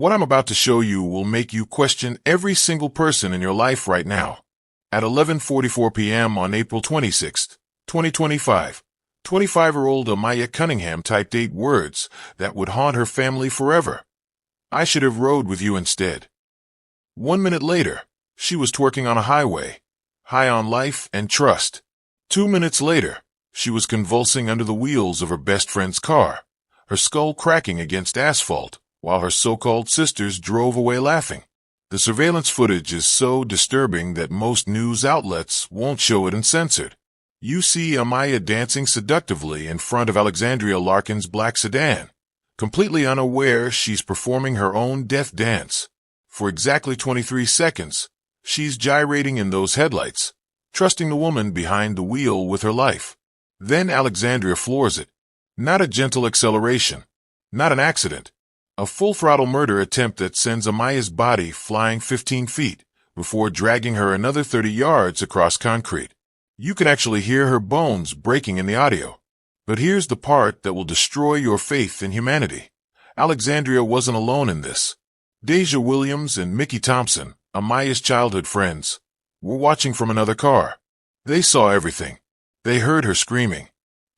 What I'm about to show you will make you question every single person in your life right now. At 11:44 p.m. on April 26, 2025, 25-year-old Amaya Cunningham typed 8 words that would haunt her family forever. I should have rode with you instead. 1 minute later, she was twerking on a highway, high on life and trust. 2 minutes later, she was convulsing under the wheels of her best friend's car, her skull cracking against asphalt, while her so-called sisters drove away laughing. The surveillance footage is so disturbing that most news outlets won't show it uncensored. You see Amaya dancing seductively in front of Alexandria Larkin's black sedan, completely unaware she's performing her own death dance. For exactly 23 seconds, she's gyrating in those headlights, trusting the woman behind the wheel with her life. Then Alexandria floors it. Not a gentle acceleration, not an accident. A full-throttle murder attempt that sends Amaya's body flying 15 feet before dragging her another 30 yards across concrete. You can actually hear her bones breaking in the audio. But here's the part that will destroy your faith in humanity. Alexandria wasn't alone in this. Deja Williams and Mickey Thompson, Amaya's childhood friends, were watching from another car. They saw everything. They heard her screaming.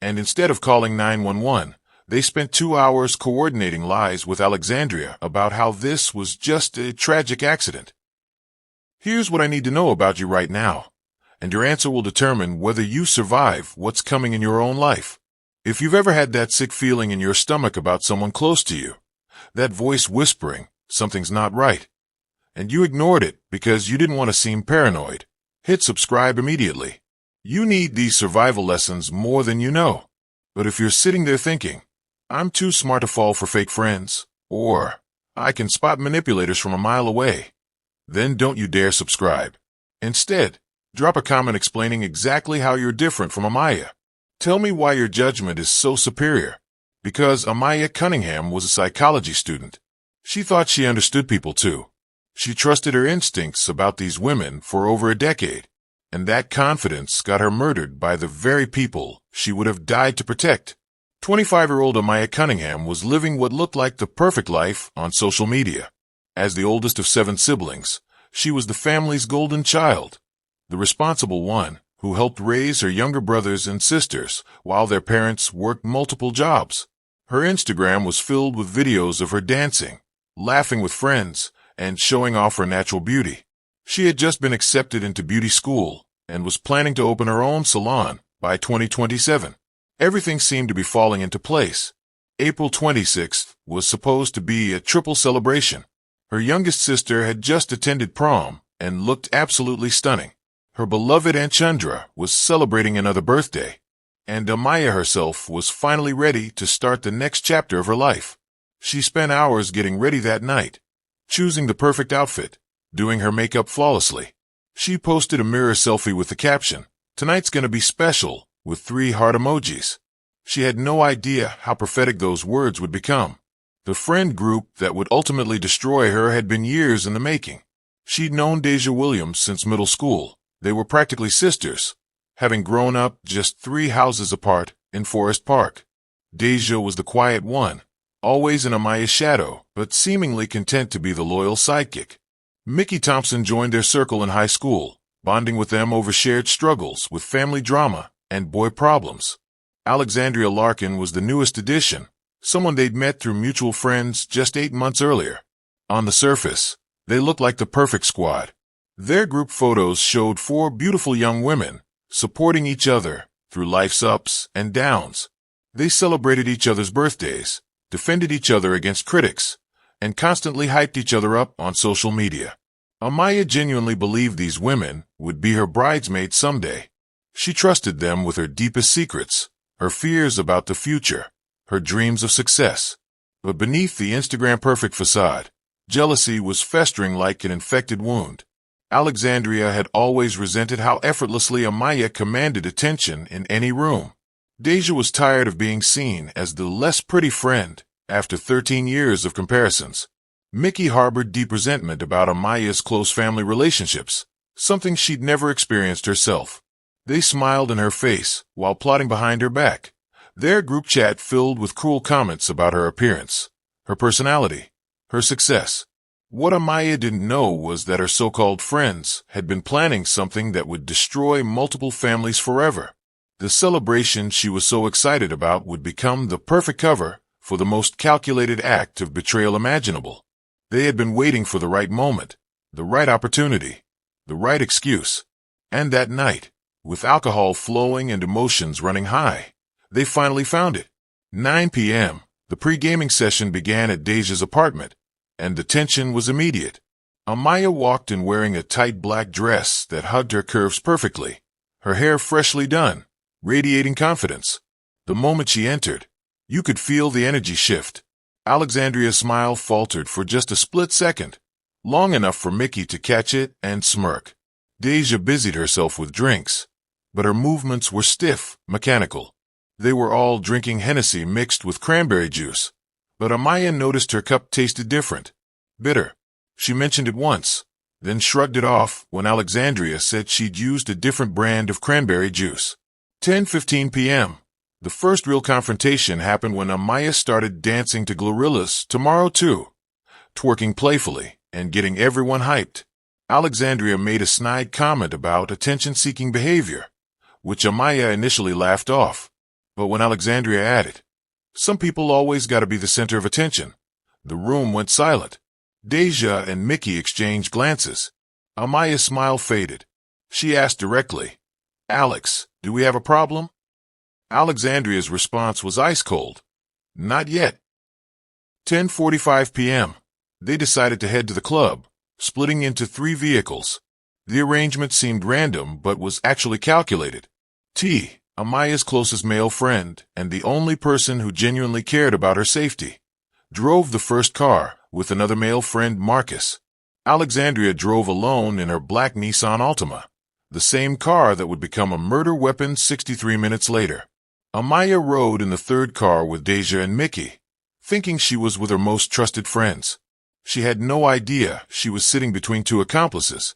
And instead of calling 911, they spent 2 hours coordinating lies with Alexandria about how this was just a tragic accident. Here's what I need to know about you right now, and your answer will determine whether you survive what's coming in your own life. If you've ever had that sick feeling in your stomach about someone close to you, that voice whispering, something's not right, and you ignored it because you didn't want to seem paranoid, hit subscribe immediately. You need these survival lessons more than you know. But if you're sitting there thinking, I'm too smart to fall for fake friends, or I can spot manipulators from a mile away, then don't you dare subscribe. Instead, drop a comment explaining exactly how you're different from Amaya. Tell me why your judgment is so superior. Because Amaya Cunningham was a psychology student. She thought she understood people too. She trusted her instincts about these women for over a decade, and that confidence got her murdered by the very people she would have died to protect. 25-year-old Amaya Cunningham was living what looked like the perfect life on social media. As the oldest of 7 siblings, she was the family's golden child, the responsible one who helped raise her younger brothers and sisters while their parents worked multiple jobs. Her Instagram was filled with videos of her dancing, laughing with friends, and showing off her natural beauty. She had just been accepted into beauty school and was planning to open her own salon by 2027. Everything seemed to be falling into place. April 26th was supposed to be a triple celebration. Her youngest sister had just attended prom and looked absolutely stunning. Her beloved Aunt Chandra was celebrating another birthday, and Amaya herself was finally ready to start the next chapter of her life. She spent hours getting ready that night, choosing the perfect outfit, doing her makeup flawlessly. She posted a mirror selfie with the caption, "Tonight's gonna be special," with 3 heart emojis. She had no idea how prophetic those words would become. The friend group that would ultimately destroy her had been years in the making. She'd known Deja Williams since middle school. They were practically sisters, having grown up just 3 houses apart in Forest Park. Deja was the quiet one, always in Amaya's shadow, but seemingly content to be the loyal sidekick. Mickey Thompson joined their circle in high school, bonding with them over shared struggles with family drama and boy problems. Alexandria Larkin was the newest addition, someone they'd met through mutual friends just 8 months earlier. On the surface, they looked like the perfect squad. Their group photos showed 4 beautiful young women supporting each other through life's ups and downs. They celebrated each other's birthdays, defended each other against critics, and constantly hyped each other up on social media. Amaya genuinely believed these women would be her bridesmaids someday. She trusted them with her deepest secrets, her fears about the future, her dreams of success. But beneath the Instagram-perfect facade, jealousy was festering like an infected wound. Alexandria had always resented how effortlessly Amaya commanded attention in any room. Deja was tired of being seen as the less pretty friend after 13 years of comparisons. Mickey harbored deep resentment about Amaya's close family relationships, something she'd never experienced herself. They smiled in her face while plotting behind her back, their group chat filled with cruel comments about her appearance, her personality, her success. What Amaya didn't know was that her so-called friends had been planning something that would destroy multiple families forever. The celebration she was so excited about would become the perfect cover for the most calculated act of betrayal imaginable. They had been waiting for the right moment, the right opportunity, the right excuse. And that night, with alcohol flowing and emotions running high, they finally found it. 9 p.m., the pre-gaming session began at Deja's apartment, and the tension was immediate. Amaya walked in wearing a tight black dress that hugged her curves perfectly, her hair freshly done, radiating confidence. The moment she entered, you could feel the energy shift. Alexandria's smile faltered for just a split second, long enough for Mickey to catch it and smirk. Deja busied herself with drinks, but her movements were stiff, mechanical. They were all drinking Hennessy mixed with cranberry juice, but Amaya noticed her cup tasted different. Bitter. She mentioned it once, then shrugged it off when Alexandria said she'd used a different brand of cranberry juice. 10:15 p.m. The first real confrontation happened when Amaya started dancing to Glorilla's Tomorrow Too, twerking playfully and getting everyone hyped. Alexandria made a snide comment about attention-seeking behavior, which Amaya initially laughed off. But when Alexandria added, "Some people always gotta be the center of attention," the room went silent. Deja and Mickey exchanged glances. Amaya's smile faded. She asked directly, "Alex, do we have a problem?" Alexandria's response was ice cold. "Not yet." 10:45 p.m. They decided to head to the club, splitting into 3 vehicles. The arrangement seemed random but was actually calculated. T, Amaya's closest male friend and the only person who genuinely cared about her safety, drove the first car with another male friend, Marcus. Alexandria drove alone in her black Nissan Altima, the same car that would become a murder weapon 63 minutes later. Amaya rode in the third car with Deja and Mickey, thinking she was with her most trusted friends. She had no idea she was sitting between 2 accomplices.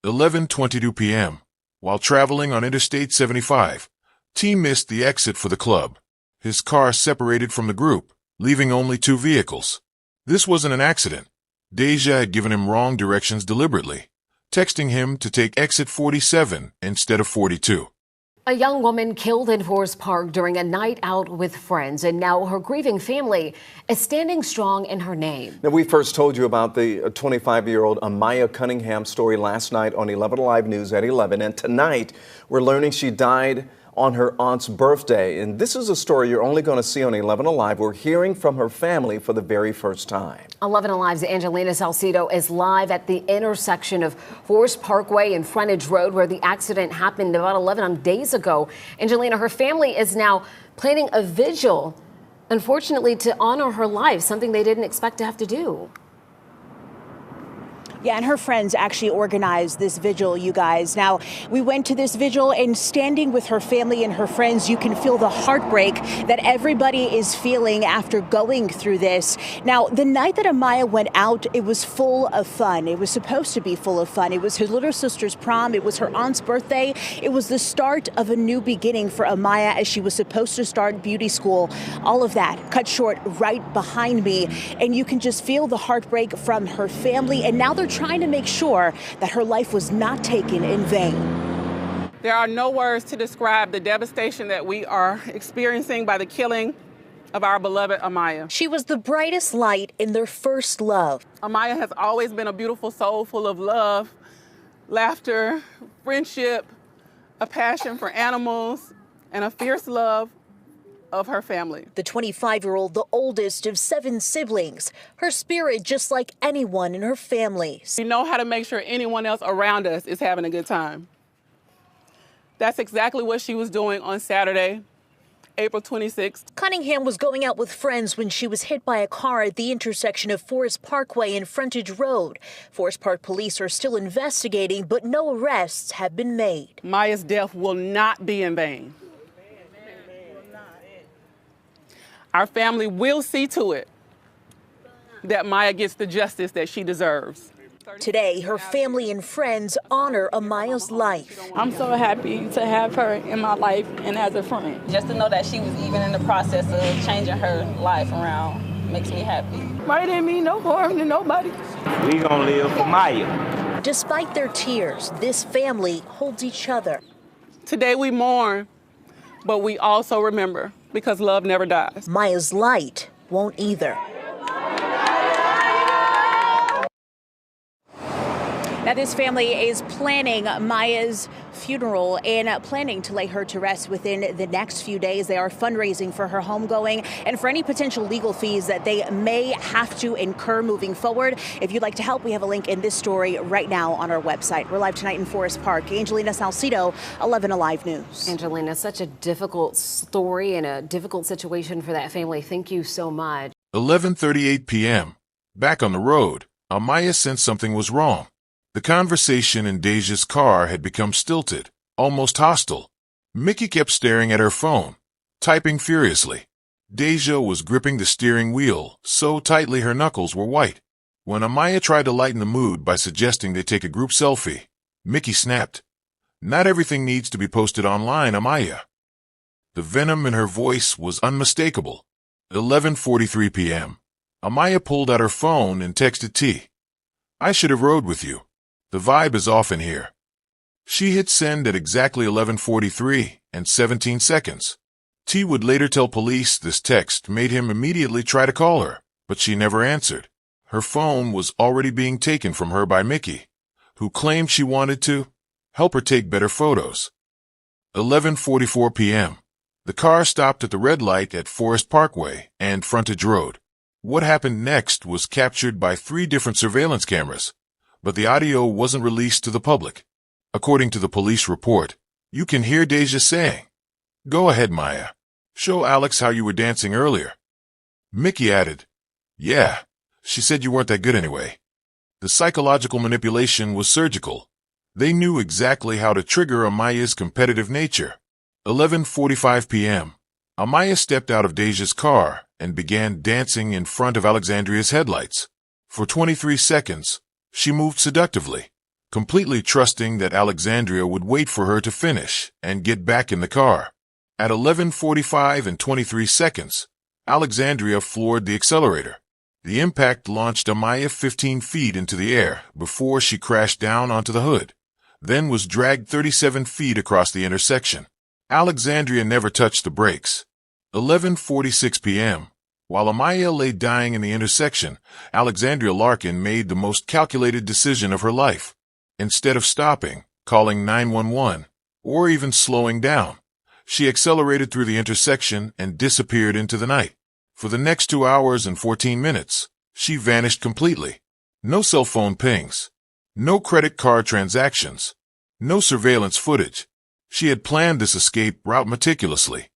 11:22 p.m. While traveling on Interstate 75, T missed the exit for the club. His car separated from the group, leaving only 2 vehicles. This wasn't an accident. Deja had given him wrong directions deliberately, texting him to take exit 47 instead of 42. A young woman killed in Forest Park during a night out with friends, and now her grieving family is standing strong in her name. Now, we first told you about the 25-year-old Amaya Cunningham story last night on 11 Alive News at 11, and tonight we're learning she died on her aunt's birthday. And this is a story you're only going to see on 11 Alive. We're hearing from her family for the very first time. 11 Alive's Angelina Salcido is live at the intersection of Forest Parkway and Frontage Road, where the accident happened about 11 days ago. Angelina, her family is now planning a vigil, unfortunately, to honor her life, something they didn't expect to have to do. Yeah, and her friends actually organized this vigil, you guys. Now, we went to this vigil, and standing with her family and her friends, you can feel the heartbreak that everybody is feeling after going through this. Now, the night that Amaya went out, it was full of fun. It was supposed to be full of fun. It was her little sister's prom. It was her aunt's birthday. It was the start of a new beginning for Amaya as she was supposed to start beauty school. All of that cut short right behind me, and you can just feel the heartbreak from her family. And now they're trying to make sure that her life was not taken in vain. There are no words to describe the devastation that we are experiencing by the killing of our beloved Amaya. She was the brightest light in their first love. Amaya has always been a beautiful soul full of love, laughter, friendship, a passion for animals, and a fierce love of her family. The 25-year-old, the oldest of 7 siblings, her spirit just like anyone in her family. We know how to make sure anyone else around us is having a good time. That's exactly what she was doing on Saturday, April 26th. Cunningham was going out with friends when she was hit by a car at the intersection of Forest Parkway and Frontage Road. Forest Park police are still investigating, but no arrests have been made. Maya's death will not be in vain. Our family will see to it that Maya gets the justice that she deserves. Today, her family and friends honor Amaya's life. I'm so happy to have her in my life and as a friend. Just to know that she was even in the process of changing her life around makes me happy. Maya didn't mean no harm to nobody. We gonna live for Maya. Despite their tears, this family holds each other. Today we mourn, but we also remember, because love never dies. Maya's light won't either. Now, this family is planning Maya's funeral and planning to lay her to rest within the next few days. They are fundraising for her homegoing and for any potential legal fees that they may have to incur moving forward. If you'd like to help, we have a link in this story right now on our website. We're live tonight in Forest Park. Angelina Salcido, 11 Alive News. Angelina, such a difficult story and a difficult situation for that family. Thank you so much. 11:38 p.m. Back on the road, Amaya sensed something was wrong. The conversation in Deja's car had become stilted, almost hostile. Mickey kept staring at her phone, typing furiously. Deja was gripping the steering wheel so tightly her knuckles were white. When Amaya tried to lighten the mood by suggesting they take a group selfie, Mickey snapped. Not everything needs to be posted online, Amaya. The venom in her voice was unmistakable. 11:43 p.m. Amaya pulled out her phone and texted T. I should have rode with you. The vibe is off in here. She hit send at exactly 11:43 and 17 seconds. T would later tell police this text made him immediately try to call her, but she never answered. Her phone was already being taken from her by Mickey, who claimed she wanted to help her take better photos. 11:44 p.m. The car stopped at the red light at Forest Parkway and Frontage Road. What happened next was captured by 3 different surveillance cameras, but the audio wasn't released to the public. According to the police report, you can hear Deja saying, "Go ahead, Maya. Show Alex how you were dancing earlier." Mickey added, "Yeah, she said you weren't that good anyway." The psychological manipulation was surgical. They knew exactly how to trigger Amaya's competitive nature. 11:45 p.m. Amaya stepped out of Deja's car and began dancing in front of Alexandria's headlights. For 23 seconds, she moved seductively, completely trusting that Alexandria would wait for her to finish and get back in the car. At 11:45 and 23 seconds, Alexandria floored the accelerator. The impact launched Amaya 15 feet into the air before she crashed down onto the hood, then was dragged 37 feet across the intersection. Alexandria never touched the brakes. 11:46 p.m. While Amaya lay dying in the intersection, Alexandria Larkin made the most calculated decision of her life. Instead of stopping, calling 911, or even slowing down, she accelerated through the intersection and disappeared into the night. For the next 2 hours and 14 minutes, she vanished completely. No cell phone pings, no credit card transactions, no surveillance footage. She had planned this escape route meticulously.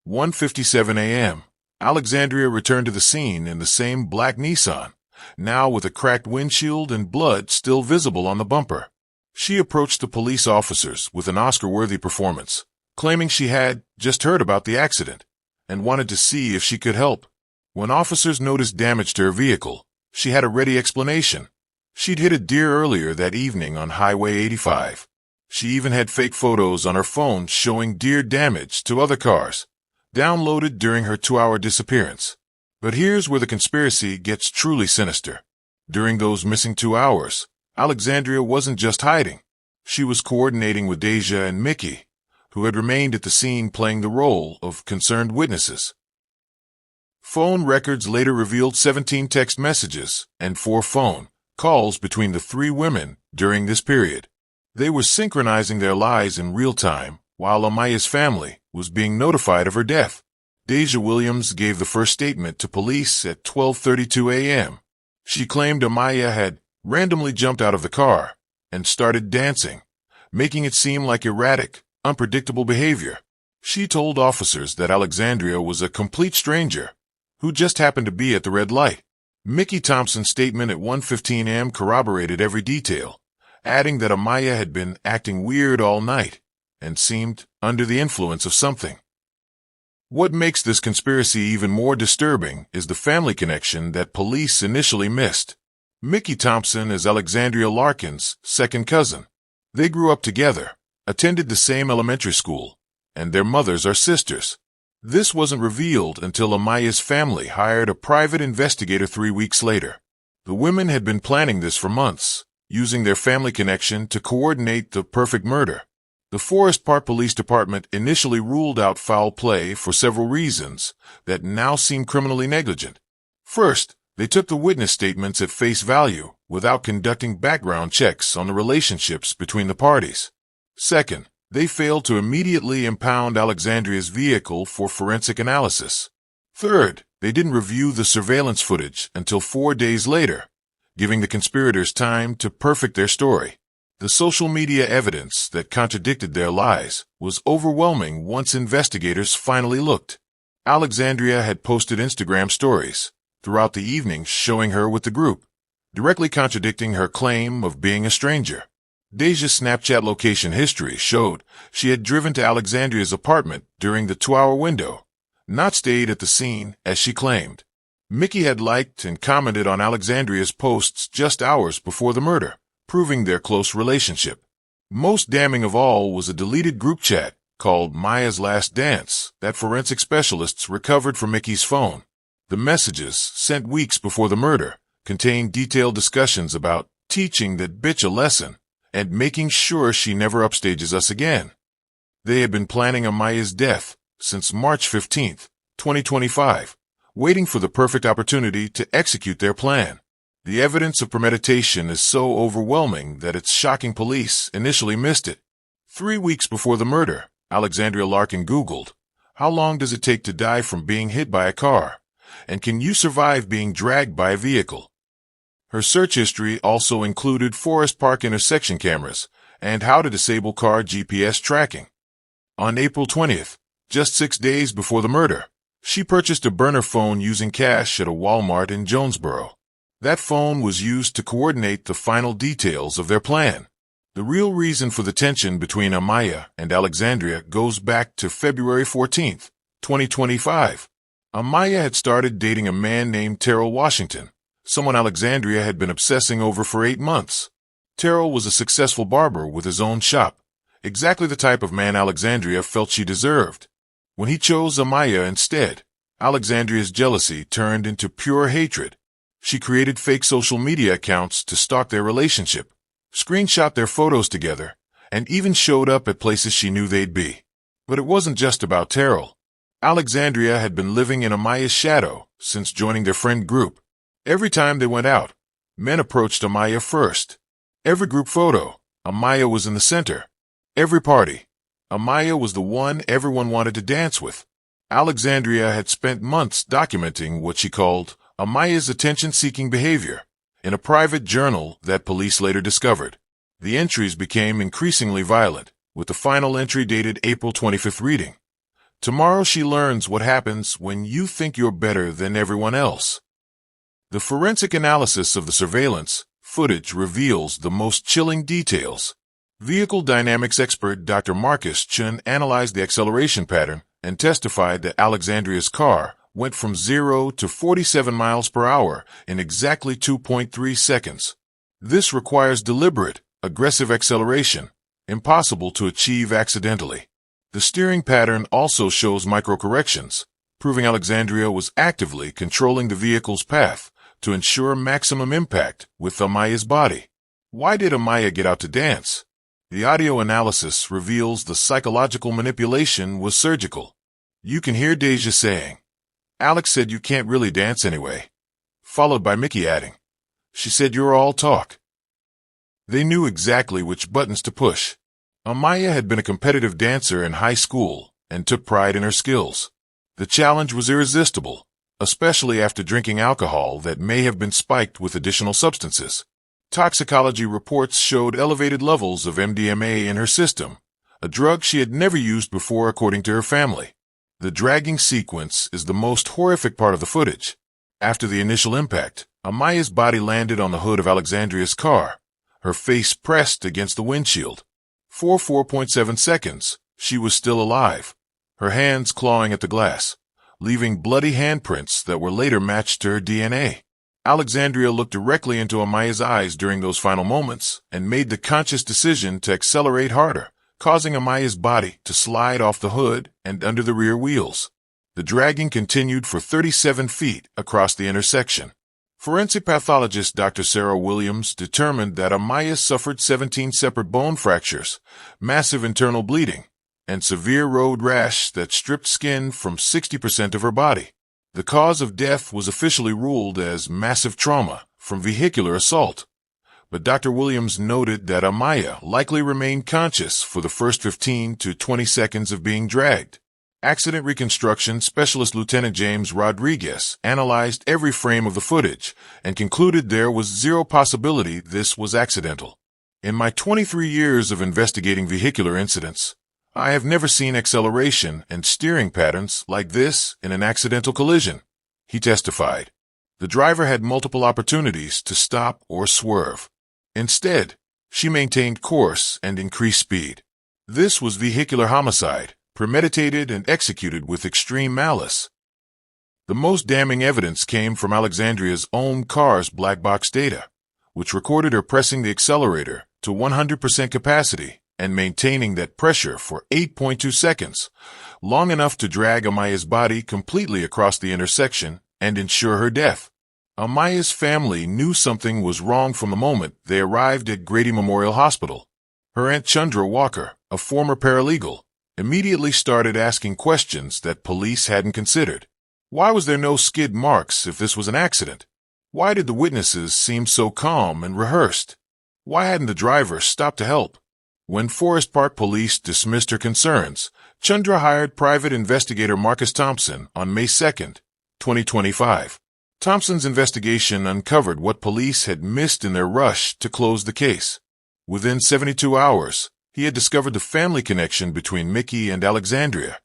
1:57 a.m. Alexandria returned to the scene in the same black Nissan, now with a cracked windshield and blood still visible on the bumper. She approached the police officers with an Oscar-worthy performance, claiming she had just heard about the accident and wanted to see if she could help. When officers noticed damage to her vehicle, she had a ready explanation. She'd hit a deer earlier that evening on Highway 85. She even had fake photos on her phone showing deer damage to other cars, downloaded during her 2-hour disappearance. But here's where the conspiracy gets truly sinister. During those missing 2 hours, Alexandria wasn't just hiding. She was coordinating with Deja and Mickey, who had remained at the scene playing the role of concerned witnesses. Phone records later revealed 17 text messages and 4 phone calls between the 3 women during this period. They were synchronizing their lives in real time while Amaya's family was being notified of her death. Deja Williams gave the first statement to police at 12:32 a.m. She claimed Amaya had randomly jumped out of the car and started dancing, making it seem like erratic, unpredictable behavior. She told officers that Alexandria was a complete stranger who just happened to be at the red light. Mickey Thompson's statement at 1:15 a.m. corroborated every detail, adding that Amaya had been acting weird all night and seemed under the influence of something. What makes this conspiracy even more disturbing is the family connection that police initially missed. Mickey Thompson is Alexandria Larkin's second cousin. They grew up together, attended the same elementary school, and their mothers are sisters. This wasn't revealed until Amaya's family hired a private investigator 3 weeks later. The women had been planning this for months, using their family connection to coordinate the perfect murder. The Forest Park Police Department initially ruled out foul play for several reasons that now seem criminally negligent. First, they took the witness statements at face value without conducting background checks on the relationships between the parties. Second, they failed to immediately impound Alexandria's vehicle for forensic analysis. Third, they didn't review the surveillance footage until 4 days later, giving the conspirators time to perfect their story. The social media evidence that contradicted their lies was overwhelming once investigators finally looked. Alexandria had posted Instagram stories throughout the evening showing her with the group, directly contradicting her claim of being a stranger. Deja's Snapchat location history showed she had driven to Alexandria's apartment during the 2-hour window, not stayed at the scene as she claimed. Mickey had liked and commented on Alexandria's posts just hours before the murder, proving their close relationship. Most damning of all was a deleted group chat called Maya's Last Dance that forensic specialists recovered from Mickey's phone. The messages, sent weeks before the murder, contained detailed discussions about teaching that bitch a lesson and making sure she never upstages us again. They had been planning Amaya's death since March 15, 2025, waiting for the perfect opportunity to execute their plan. The evidence of premeditation is so overwhelming that it's shocking police initially missed it. 3 weeks before the murder, Alexandria Larkin Googled, "How long does it take to die from being hit by a car? And can you survive being dragged by a vehicle?" Her search history also included Forest Park intersection cameras and how to disable car GPS tracking. On April 20th, just 6 days before the murder, she purchased a burner phone using cash at a Walmart in Jonesboro. That phone was used to coordinate the final details of their plan. The real reason for the tension between Amaya and Alexandria goes back to February 14th, 2025. Amaya had started dating a man named Terrell Washington, someone Alexandria had been obsessing over for 8 months. Terrell was a successful barber with his own shop, exactly the type of man Alexandria felt she deserved. When he chose Amaya instead, Alexandria's jealousy turned into pure hatred. She created fake social media accounts to stalk their relationship, screenshot their photos together, and even showed up at places she knew they'd be. But it wasn't just about Terrell. Alexandria had been living in Amaya's shadow since joining their friend group. Every time they went out, men approached Amaya first. Every group photo, Amaya was in the center. Every party, Amaya was the one everyone wanted to dance with. Alexandria had spent months documenting what she called Amaya's attention-seeking behavior in a private journal that police later discovered. The entries became increasingly violent, with the final entry dated April 25th reading, "Tomorrow she learns what happens when you think you're better than everyone else." The forensic analysis of the surveillance footage reveals the most chilling details. Vehicle dynamics expert Dr. Marcus Chun analyzed the acceleration pattern and testified that Alexandria's car went from 0 to 47 miles per hour in exactly 2.3 seconds. This requires deliberate, aggressive acceleration, impossible to achieve accidentally. The steering pattern also shows microcorrections, proving Alexandria was actively controlling the vehicle's path to ensure maximum impact with Amaya's body. Why did Amaya get out to dance? The audio analysis reveals the psychological manipulation was surgical. You can hear Deja saying, "Alex said you can't really dance anyway," followed by Mickey adding, "She said you're all talk." They knew exactly which buttons to push. Amaya had been a competitive dancer in high school and took pride in her skills. The challenge was irresistible, especially after drinking alcohol that may have been spiked with additional substances. Toxicology reports showed elevated levels of MDMA in her system, a drug she had never used before according to her family. The dragging sequence is the most horrific part of the footage. After the initial impact, Amaya's body landed on the hood of Alexandria's car, her face pressed against the windshield. For 4.7 seconds, she was still alive, her hands clawing at the glass, leaving bloody handprints that were later matched to her DNA. Alexandria looked directly into Amaya's eyes during those final moments and made the conscious decision to accelerate harder, causing Amaya's body to slide off the hood and under the rear wheels. The dragging continued for 37 feet across the intersection. Forensic pathologist Dr. Sarah Williams determined that Amaya suffered 17 separate bone fractures, massive internal bleeding, and severe road rash that stripped skin from 60% of her body. The cause of death was officially ruled as massive trauma from vehicular assault. But Dr. Williams noted that Amaya likely remained conscious for the first 15 to 20 seconds of being dragged. Accident reconstruction specialist Lieutenant James Rodriguez analyzed every frame of the footage and concluded there was zero possibility this was accidental. In my 23 years of investigating vehicular incidents, I have never seen acceleration and steering patterns like this in an accidental collision, he testified. The driver had multiple opportunities to stop or swerve. Instead, she maintained course and increased speed. This was vehicular homicide, premeditated and executed with extreme malice. The most damning evidence came from Alexandria's own car's black box data, which recorded her pressing the accelerator to 100% capacity and maintaining that pressure for 8.2 seconds, long enough to drag Amaya's body completely across the intersection and ensure her death. Amaya's family knew something was wrong from the moment they arrived at Grady Memorial Hospital. Her Aunt Chandra Walker, a former paralegal, immediately started asking questions that police hadn't considered. Why was there no skid marks if this was an accident? Why did the witnesses seem so calm and rehearsed? Why hadn't the driver stopped to help? When Forest Park police dismissed her concerns, Chandra hired private investigator Marcus Thompson on May 2, 2025. Thompson's investigation uncovered what police had missed in their rush to close the case. Within 72 hours, he had discovered the family connection between Mickey and Alexandria,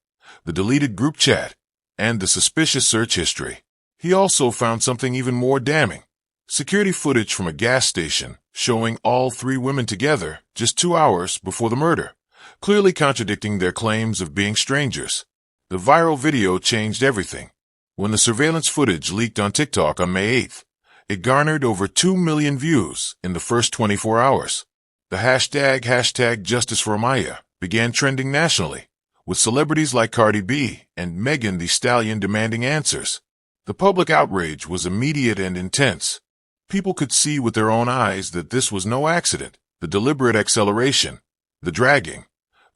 the deleted group chat, and the suspicious search history. He also found something even more damning: security footage from a gas station showing all three women together just 2 hours before the murder, clearly contradicting their claims of being strangers. The viral video changed everything. When the surveillance footage leaked on TikTok on May 8th, it garnered over 2 million views in the first 24 hours. The hashtag Justice for Amaya began trending nationally, with celebrities like Cardi B and Megan Thee Stallion demanding answers. The public outrage was immediate and intense. People could see with their own eyes that this was no accident: the deliberate acceleration, the dragging,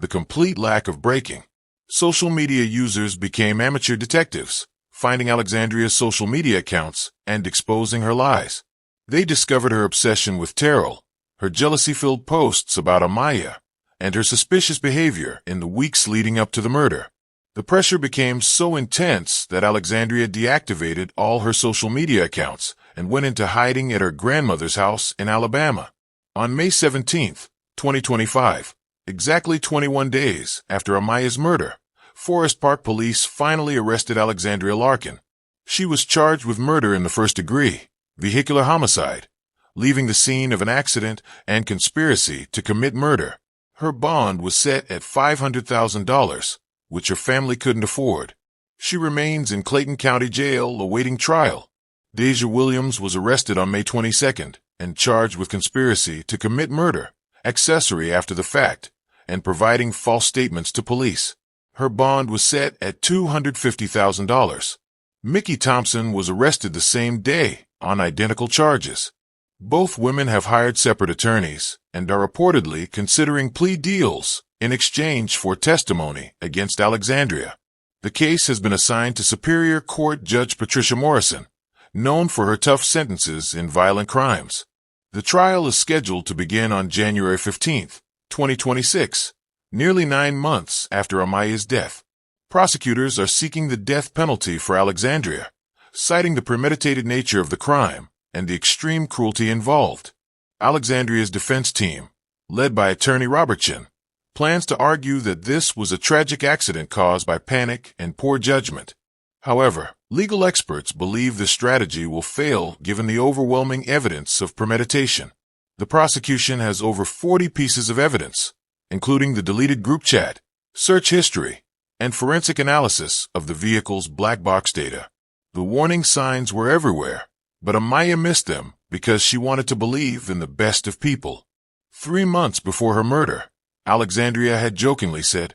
the complete lack of braking. Social media users became amateur detectives, finding Alexandria's social media accounts and exposing her lies. They discovered her obsession with Terrell, her jealousy-filled posts about Amaya, and her suspicious behavior in the weeks leading up to the murder. The pressure became so intense that Alexandria deactivated all her social media accounts and went into hiding at her grandmother's house in Alabama. On May 17, 2025, exactly 21 days after Amaya's murder, Forest Park police finally arrested Alexandria Larkin. She was charged with murder in the first degree, vehicular homicide, leaving the scene of an accident, and conspiracy to commit murder. Her bond was set at $500,000, which her family couldn't afford. She remains in Clayton County Jail awaiting trial. Deja Williams was arrested on May 22nd and charged with conspiracy to commit murder, accessory after the fact, and providing false statements to police. Her bond was set at $250,000. Mickey Thompson was arrested the same day on identical charges. Both women have hired separate attorneys and are reportedly considering plea deals in exchange for testimony against Alexandria. The case has been assigned to Superior Court Judge Patricia Morrison, known for her tough sentences in violent crimes. The trial is scheduled to begin on January 15, 2026, nearly 9 months after Amaya's death. Prosecutors are seeking the death penalty for Alexandria, citing the premeditated nature of the crime and the extreme cruelty involved. Alexandria's defense team, led by attorney Robert Chin, plans to argue that this was a tragic accident caused by panic and poor judgment. However, legal experts believe this strategy will fail given the overwhelming evidence of premeditation. The prosecution has over 40 pieces of evidence, including the deleted group chat, search history, and forensic analysis of the vehicle's black box data. The warning signs were everywhere, but Amaya missed them because she wanted to believe in the best of people. 3 months before her murder, Alexandria had jokingly said,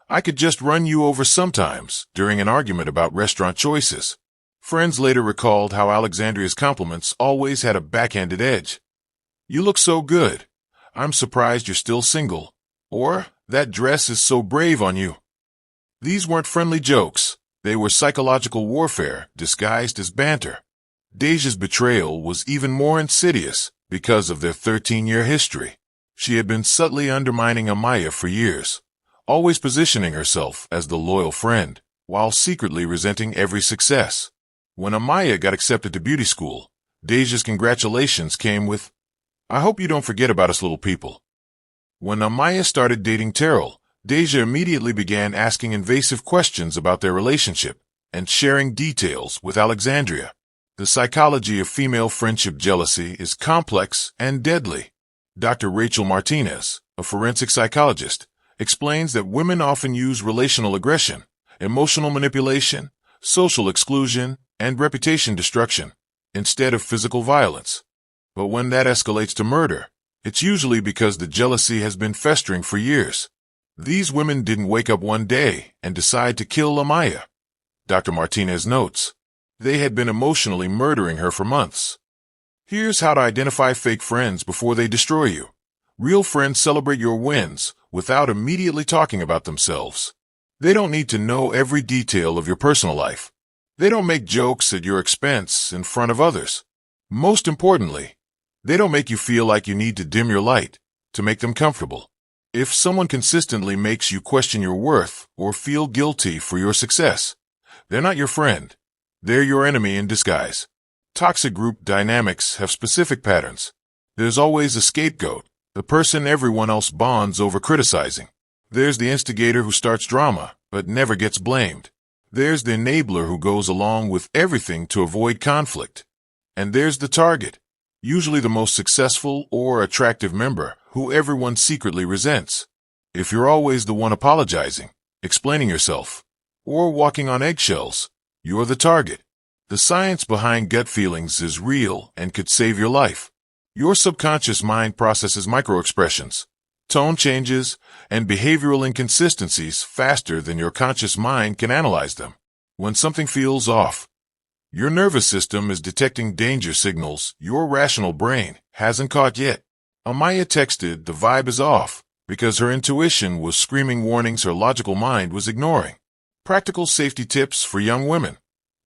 I could just run you over sometimes during an argument about restaurant choices. Friends later recalled how Alexandria's compliments always had a backhanded edge. You look so good. I'm surprised you're still single. Or, that dress is so brave on you. These weren't friendly jokes. They were psychological warfare disguised as banter. Deja's betrayal was even more insidious because of their 13-year history. She had been subtly undermining Amaya for years, always positioning herself as the loyal friend, while secretly resenting every success. When Amaya got accepted to beauty school, Deja's congratulations came with, "I hope you don't forget about us little people." When Amaya started dating Terrell, Deja immediately began asking invasive questions about their relationship and sharing details with Alexandria. The psychology of female friendship jealousy is complex and deadly. Dr. Rachel Martinez, a forensic psychologist, explains that women often use relational aggression, emotional manipulation, social exclusion, and reputation destruction instead of physical violence. But when that escalates to murder, it's usually because the jealousy has been festering for years. These women didn't wake up one day and decide to kill Amaya. Dr. Martinez notes, they had been emotionally murdering her for months. Here's how to identify fake friends before they destroy you. Real friends celebrate your wins without immediately talking about themselves. They don't need to know every detail of your personal life. They don't make jokes at your expense in front of others. Most importantly, they don't make you feel like you need to dim your light to make them comfortable. If someone consistently makes you question your worth or feel guilty for your success, they're not your friend. They're your enemy in disguise. Toxic group dynamics have specific patterns. There's always a scapegoat, the person everyone else bonds over criticizing. There's the instigator who starts drama but never gets blamed. There's the enabler who goes along with everything to avoid conflict. And there's the target, usually the most successful or attractive member who everyone secretly resents. If you're always the one apologizing, explaining yourself, or walking on eggshells, you're the target. The science behind gut feelings is real and could save your life. Your subconscious mind processes microexpressions, tone changes, and behavioral inconsistencies faster than your conscious mind can analyze them. When something feels off, your nervous system is detecting danger signals your rational brain hasn't caught yet. Amaya texted, "The vibe is off," because her intuition was screaming warnings her logical mind was ignoring. Practical safety tips for young women.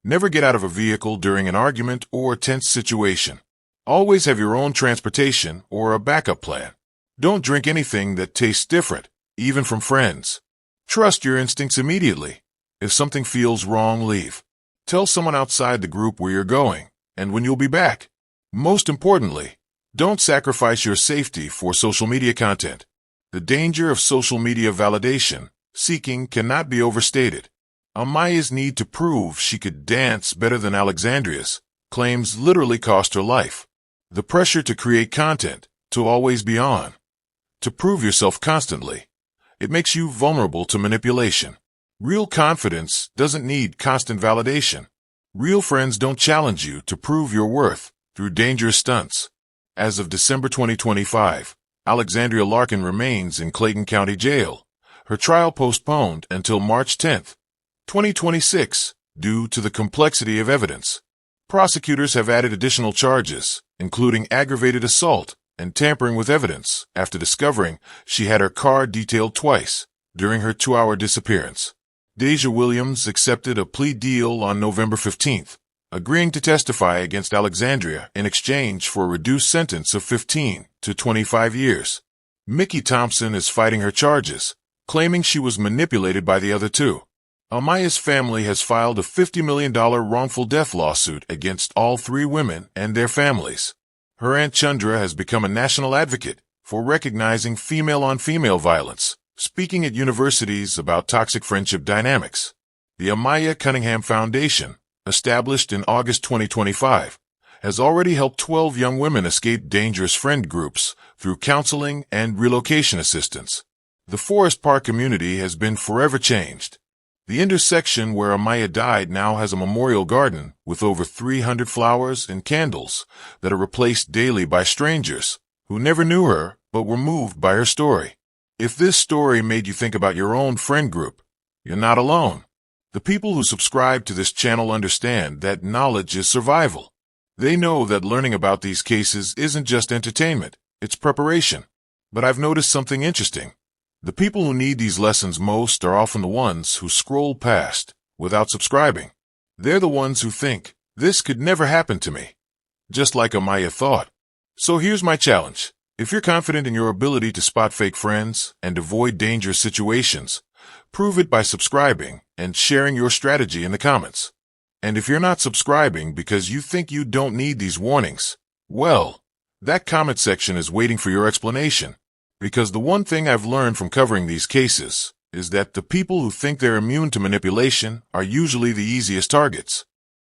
Never get out of a vehicle during an argument or tense situation. Always have your own transportation or a backup plan. Don't drink anything that tastes different, even from friends. Trust your instincts immediately. If something feels wrong, leave. Tell someone outside the group where you're going and when you'll be back. Most importantly, don't sacrifice your safety for social media content. The danger of social media validation seeking cannot be overstated. Amaya's need to prove she could dance better than Alexandria's claims literally cost her life. The pressure to create content, to always be on, to prove yourself constantly, it makes you vulnerable to manipulation. Real confidence doesn't need constant validation. Real friends don't challenge you to prove your worth through dangerous stunts. As of December 2025, Alexandria Larkin remains in Clayton County Jail. Her trial postponed until March 10, 2026, due to the complexity of evidence. Prosecutors have added additional charges, including aggravated assault and tampering with evidence, after discovering she had her car detailed twice during her 2-hour disappearance. Deja Williams accepted a plea deal on November 15th, agreeing to testify against Alexandria in exchange for a reduced sentence of 15 to 25 years. Mickey Thompson is fighting her charges, claiming she was manipulated by the other two. Amaya's family has filed a $50 million wrongful death lawsuit against all three women and their families. Her Aunt Chandra has become a national advocate for recognizing female-on-female violence, speaking at universities about toxic friendship dynamics. The Amaya Cunningham Foundation, established in August 2025, has already helped 12 young women escape dangerous friend groups through counseling and relocation assistance. The Forest Park community has been forever changed. The intersection where Amaya died now has a memorial garden with over 300 flowers and candles that are replaced daily by strangers who never knew her but were moved by her story. If this story made you think about your own friend group, you're not alone. The people who subscribe to this channel understand that knowledge is survival. They know that learning about these cases isn't just entertainment, it's preparation. But I've noticed something interesting. The people who need these lessons most are often the ones who scroll past without subscribing. They're the ones who think, this could never happen to me. Just like Amaya thought. So here's my challenge. If you're confident in your ability to spot fake friends and avoid dangerous situations, prove it by subscribing and sharing your strategy in the comments. And if you're not subscribing because you think you don't need these warnings, well, that comment section is waiting for your explanation. Because the one thing I've learned from covering these cases is that the people who think they're immune to manipulation are usually the easiest targets.